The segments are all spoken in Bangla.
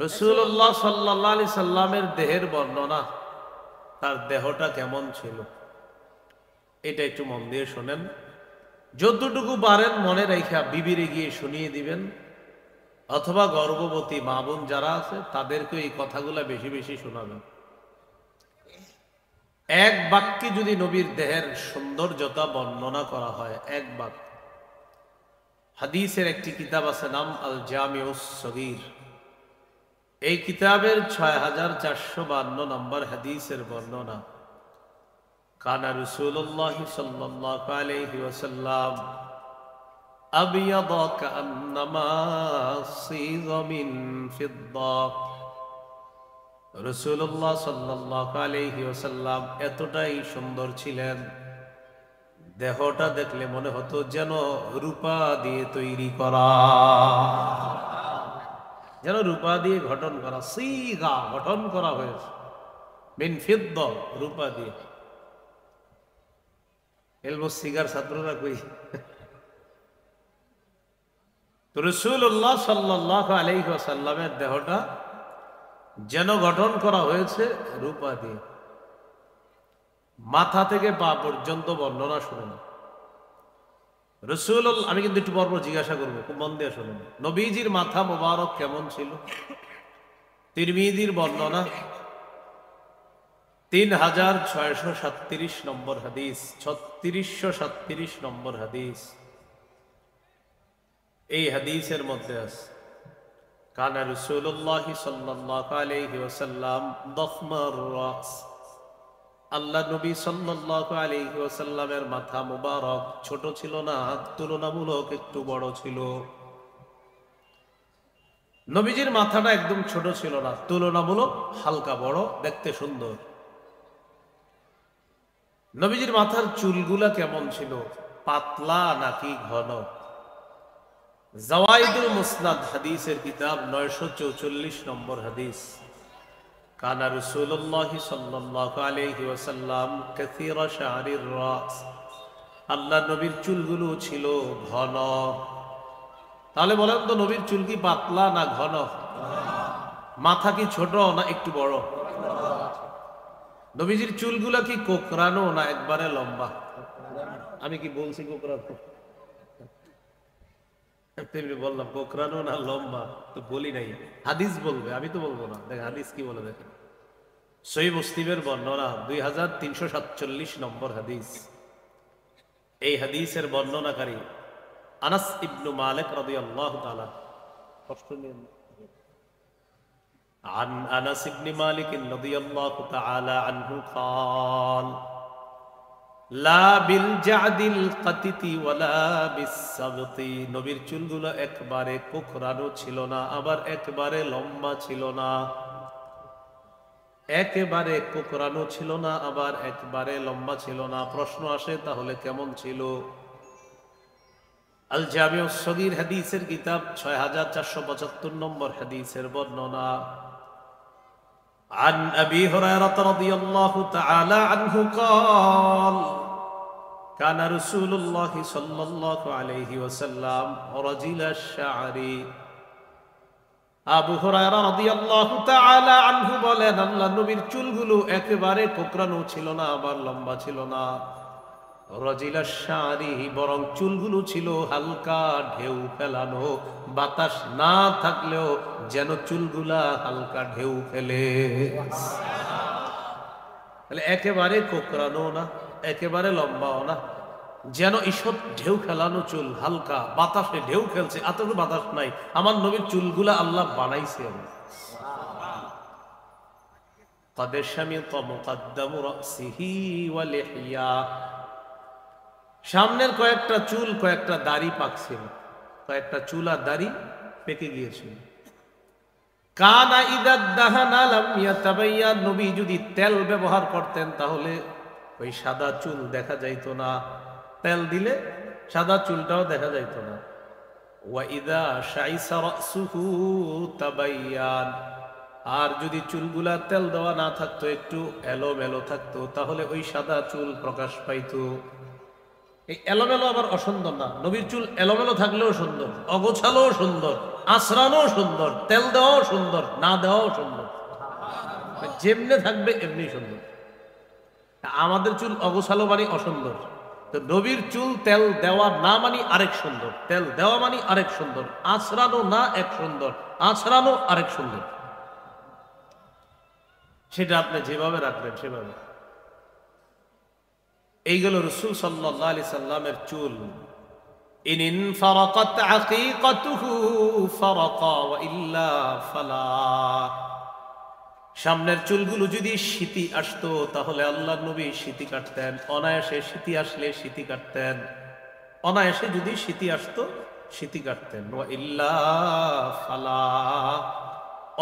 রাসূলুল্লাহ সাল্লাল্লাহু আলাইহি সাল্লামের দেহের বর্ণনা, তার দেহটা কেমন ছিল এটা একটু মন দিয়ে শোনেন। যতটুকু পারেন মনে রেখা বিবিরে গিয়ে শুনিয়ে দিবেন, অথবা গর্ভবতী মা বোন যারা আছে তাদেরকে এই কথাগুলো বেশি বেশি শোনাবেন। এক বাক্যে যদি নবীর দেহের সৌন্দর্যতা বর্ণনা করা হয়, এক বাক্য। হাদিসের একটি কিতাব আছে, নাম আল জামিউস সগীর। এই কিতাবের ৬৪৫২ নম্বর হাদিসের বর্ণনা। কানা রাসূলুল্লাহ সাল্লাল্লাহু আলাইহি ওয়াসাল্লাম আবিয়াদা কান্নামা সিগা মিন ফিদ্দা। রাসূলুল্লাহ সাল্লাল্লাহু আলাইহি ওয়াসাল্লাম এতটাই সুন্দর ছিলেন, দেহটা দেখলে মনে হতো যেন রূপা দিয়ে তৈরি করা, যেন রূপা দিয়ে গঠন করা। সিগা গঠন করা হয়েছে, মিন ফিদ্দা রূপা দিয়ে। এলমো সিগার ছাত্ররা কই? তো রাসূলুল্লাহ সাল্লাল্লাহু আলাইহি ওয়াসাল্লামের দেহটা যেন গঠন করা হয়েছে রূপা দিয়ে। মাথা থেকে পা পর্যন্ত বর্ণনা শুনুন রাসূলুল্লাহ। আমি কিন্তু একটু পরপর জিজ্ঞাসা করবো, খুব মন দিয়ে শুনুন। নবীজির মাথা মোবারক কেমন ছিল? তিরমিজির বর্ণনা, ৩৬৩৭ নম্বর হাদিস, ৩৬৩৭ নম্বর হাদিস। এই হাদিসের মধ্যে আছে, কানা রাসূলুল্লাহ সাল্লাল্লাহু আলাইহি ওয়াসাল্লাম দখমার রাস। আল্লাহ নবী সাল্লাল্লাহু আলাইহি ওয়াসাল্লামের মাথা মুবারক ছোট ছিল না, তুলনামূলক একটু বড় ছিল। নবীজির মাথাটা একদম ছোট ছিল না, তুলনামূলক হালকা বড়, দেখতে সুন্দর। নবীজির মাথার চুলগুলা কেমন ছিল? পাতলা নাকি ঘন? জাওয়াইদুল মুসনাদ হাদিসের কিতাব ৯৪৪ নম্বর হাদিস। কানা রাসূলুল্লাহ সাল্লাল্লাহু আলাইহি ওয়াসাল্লাম কাসীরা শা'রির রাস। আল্লাহ নবীর চুলগুলো ছিল ঘন। তাহলে বলেন তো, নবীর চুল কি পাতলা না ঘন? মাথা কি ছোট না একটু বড়? নবীজির চুলগুলা কি কোকড়ানো না একবারে লম্বা? আমি কি বলছি কোকড়ানো? তেমনি বললাম কোকড়ানো না লম্বা, তো বলি নাই। হাদিস বলবে, আমি তো বলবো না। দেখ হাদিস কি বলে, দেখেন। সহিহ মুসলিমের বর্ণনা, ২৩৪৭ নম্বর হাদিস। এই হাদিসের বর্ণনাকারী আনাস ইবনু মালিক রাদিয়াল্লাহু তাআলা। কষ্ট নেন। عن أنس بن مالك رضي الله تعالى عنه قال لا بالجعد القتت ولا بالسبط। নবীর চুলগুলো একবারে কোকড়ানো ছিল না, আবার একবারে লম্বা ছিল না। একেবারে কোকড়ানো ছিল না, আবার একবারে লম্বা ছিল না। প্রশ্ন আসে, তাহলে কেমন ছিল? আল জামিউস সগীর হাদিসের কিতাব ৬৪৭৫ নম্বর হাদিসের বর্ণনা। عن أبي هريرة رضي الله تعالى عنه قال كان رسول الله صلى الله عليه وسلم رجل الشعر। আবু হুরায়রা রাদিয়াল্লাহু তাআলা আনহু বলেন, আল্লাহ নবীর চুলগুলো একেবারে কোকড়ানো ছিল না, আবার লম্বা ছিল না। রাজিলাশ শা'রি, বরং চুলগুলো ছিল হালকা ঢেউ ফেলানো। বাতাস না থাকলেও যেন চুলগুলা হালকা ঢেউ ফেলে। তাহলে একেবারে কোকড়ানো না, একেবারে লম্বাও না, যেন ঈষৎ ঢেউ খেলানো চুল, হালকা বাতাসে ঢেউ খেলছে, এতটুকু বাতাস নাই। আমার নবীর চুলগুলা আল্লাহ বানাইছে। قد شمط مقدم رأسه ولحياه। সামনের কয়েকটা চুল, কয়েকটা দাড়ি পাকছিল, কয়েকটা চুল আর দাড়ি পেকে গিয়েছিল। কানা ইদা দাহানা লাম ইয়াতাবায়্যান। নবী যদি তেল ব্যবহার করতেন তাহলে ওই সাদা চুল দেখা যাইতো না। তেল দিলে সাদা চুলটাও দেখা যাইতো না। ওয়া ইদা শাইসা রাসুহু তাবায়্যান। আর যদি চুলগুলা তেল দেওয়া না থাকতো, একটু এলোমেলো থাকতো, তাহলে ওই সাদা চুল প্রকাশ পাইতো। এই এলোমেলো আবার অসুন্দর না, নবীর চুল এলোমেলো থাকলেও সুন্দর, অগোছালোও সুন্দর, আঁচড়ানো সুন্দর, তেল দেওয়াও সুন্দর, না দেওয়াও সুন্দর, যেমনে থাকবে এমনি সুন্দর। আমাদের চুল অগোছালো মানে অসুন্দর, তো নবীর চুল তেল দেওয়া না মানে আরেক সুন্দর, তেল দেওয়া মানে আরেক সুন্দর, আঁচড়ানো না এক সুন্দর, আঁচড়ানো আরেক সুন্দর। সেটা আপনি যেভাবে রাখবেন সেভাবে। এইগুলো রাসূল সাল্লাল্লাহু আলাইহি সাল্লামের চুল। ইন ফারাকাত আকিকাতুহু ফারাকা ওয়া ইল্লা ফালা। সামনের চুলগুলো যদি শীতি আসতো তাহলে আল্লাহর নবী শীতি কাটতেন, অনায়াসে শীতি আসলে শীতি কাটতেন, অনায়াসে যদি শীতি আসতো শীতি কাটতেন। ওয়া ইল্লা ফালা,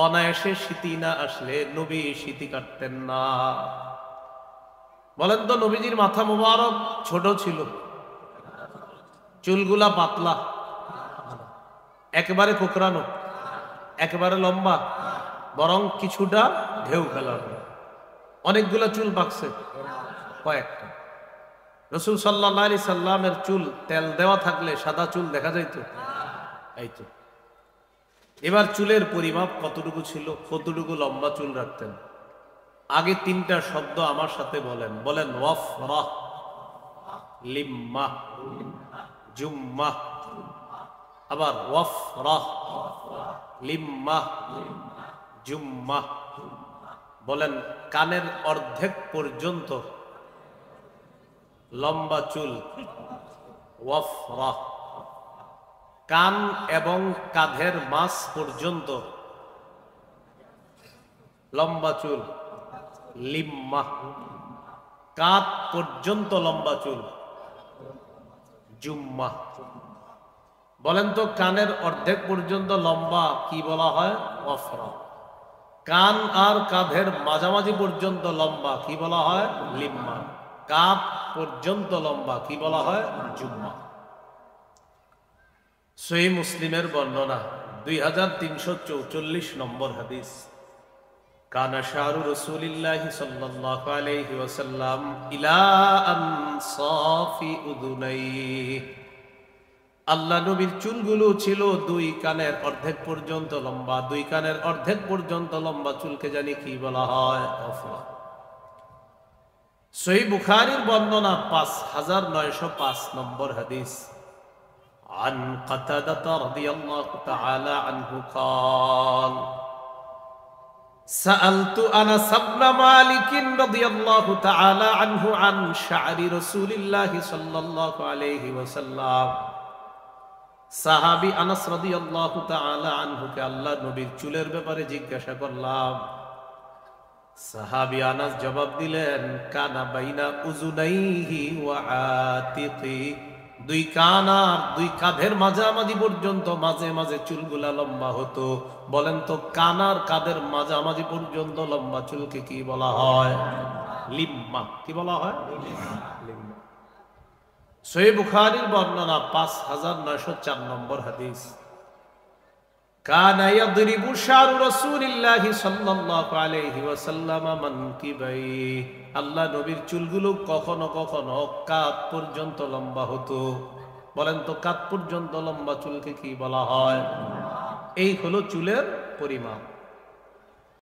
অনায়াসে শীতি না আসলে নবী শীতি কাটতেন না। বলেন তো, নবীজির মাথা মুবারক ছোট ছিল, চুলগুলা পাতলা, একেবারে কোকড়ানো, একেবারে লম্বা, বরং কিছুটা ঢেউ ফেলার। অনেকগুলা চুল পাকছে, কয়েকটা। রাসূল সাল্লাল্লাহু আলাইহি সাল্লামের চুল তেল দেওয়া থাকলে সাদা চুল দেখা যাইতো, এই তো। এবার চুলের পরিমাপ কতটুকু ছিল, কতটুকু লম্বা চুল রাখতেন। আগে তিনটা শব্দ আমার সাথে বলেন, বলেন ওয়াফরাহ, লিম্মাহ, জুম্মাহ। আবার ওয়াফরাহ, লিম্মাহ, জুম্মাহ। বলেন কানের অর্ধেক পর্যন্ত লম্বা চুল ওয়াফরাহ, কান এবং কাঁধের মাঝ পর্যন্ত লম্বা চুল লিম্মাহ, কাঁধ পর্যন্ত লম্বা চুল জুম্মাহ। বলেন তো কানের অর্ধেক পর্যন্ত লম্বা কি বলা হয়? ওয়াফরা। কান আর কাঁধের মাঝামাঝি পর্যন্ত লম্বা কি বলা হয়? লিম্মা। কাঁধ পর্যন্ত লম্বা কি বলা হয়? জুম্মা। সহিহ মুসলিমের বর্ণনা 2344 নম্বর হাদিস। কানা শারু রাসূলিল্লাহি সাল্লাল্লাহু আলাইহি ওয়াসাল্লাম ইলা আনসাফি উযুনাইহি। আল্লাহ নবীর চুলগুলো ছিল দুই কানের অর্ধেক পর্যন্ত লম্বা। দুই কানের অর্ধেক পর্যন্ত লম্বা চুলকে জানি কি বলা হয়? ওয়াফরা। সহিহ বুখারীর বর্ণনা 5905 নম্বর হাদিস। عن قتادة رضي الله تعالى عنه قال سألت أنس بن مالك رضي الله تعالى عنه عن شعر رسول الله صلى الله عليه وسلم। সাহাবী আনাস রাদিয়াল্লাহু তাআলা আনহু কে আল্লাহ নবীর চুলের ব্যাপারে জিজ্ঞাসা করলাম। সাহাবী আনাস জবাব দিলেন, কানা বাইনা উযুনাইহি ওয়া আতিকি। দুই কান আর দুই কাঁধের মাঝামাঝি পর্যন্ত মাঝে মাঝে চুলগুলা লম্বা হতো। বলেন তো কান আর কাঁধের মাঝামাঝি পর্যন্ত লম্বা চুলকে কি বলা হয়? লিম্মা। কি বলা হয়? লিম্মা। সহিহ বুখারীর বর্ণনা 5904 নম্বর হাদিস। কানা ইয়াদরিবু শারু রাসূলিল্লাহি সাল্লাল্লাহু আলাইহি ওয়াসাল্লাম মানকিবাই। আল্লাহ নবীর চুলগুলো কখনো কখনো কাঁধ পর্যন্ত লম্বা হতো। বলেন তো কাঁধ পর্যন্ত লম্বা চুলকে কি বলা হয়? এই হলো চুলের পরিমাপ।